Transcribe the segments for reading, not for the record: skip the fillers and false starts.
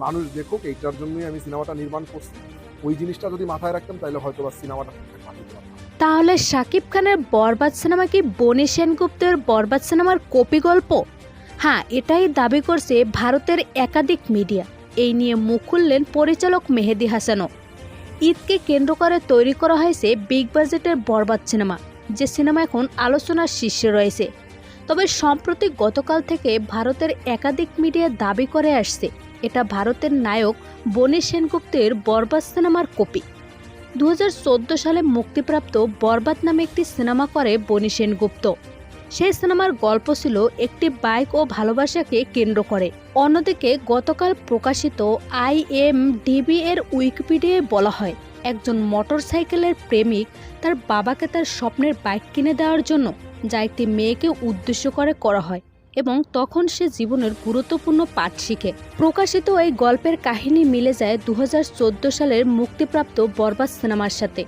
মানুষ দেখুক এইটার জন্যই আমি সিনেমাটা নির্মাণ করছি। ওই জিনিসটা যদি মাথায় রাখতাম তাহলে হয়তোবা সিনেমাটা ঠিকঠাক বানাতে পারতাম। তাহলে শাকিব খানের বরবাদ সিনেমা কি বনি সেনগুপ্তের বরবাদ সিনেমার কপি গল্প? হ্যাঁ, এটাই দাবি করছে ভারতের একাধিক মিডিয়া। এই নিয়ে মুখ খুললেন পরিচালক মেহেদী হাসানও। ঈদকে কেন্দ্র করে তৈরি করা হয়েছে বিগ বাজেটের বরবাদ সিনেমা, যে সিনেমা এখন আলোচনার শীর্ষে রয়েছে। তবে সম্প্রতি গতকাল থেকে ভারতের একাধিক মিডিয়া দাবি করে আসছে এটা ভারতের নায়ক বনি সেনগুপ্তের বরবাদ সিনেমার কপি। 2014 সালে মুক্তিপ্রাপ্ত বরবাদ নামে একটি সিনেমা করে বনি সেনগুপ্ত। সেই সিনেমার গল্প ছিল একটি বাইক ও ভালোবাসাকে কেন্দ্র করে। অন্যদিকে গতকাল প্রকাশিত IMDb এর উইকিপিডিয়ায় বলা হয়, একজন মোটরসাইকেলের প্রেমিক তার বাবাকে তার স্বপ্নের বাইক কিনে দেওয়ার জন্য, যা একটি মেয়েকে উদ্দেশ্য করে করা হয়, এবং তখন সে জীবনের গুরুত্বপূর্ণ পাঠ শিখে। প্রকাশিত এই গল্পের কাহিনী মিলে যায় 2014 সালের মুক্তিপ্রাপ্ত বরবাদ সিনেমার সাথে।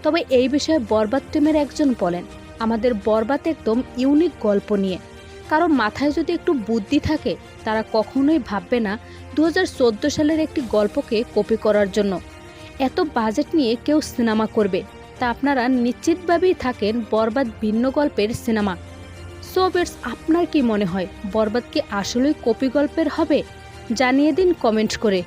তবে এই বিষয়ে বরবাদ টিমের একজন বলেন, আমাদের বরবাদ একদম ইউনিক গল্প নিয়ে। কারো মাথায় যদি একটু বুদ্ধি থাকে, তারা কখনোই ভাববে না 2014 সালের একটি গল্পকে কপি করার জন্য এত বাজেট নিয়ে কেউ সিনেমা করবে। তা আপনারা নিশ্চিতভাবেই থাকেন বরবাদ ভিন্ন গল্পের সিনেমা। সো ভিউয়ার্স, আপনার কি মনে হয় বরবাদ কি আসলেই কপি গল্পের হবে? জানিয়ে দিন কমেন্ট করে।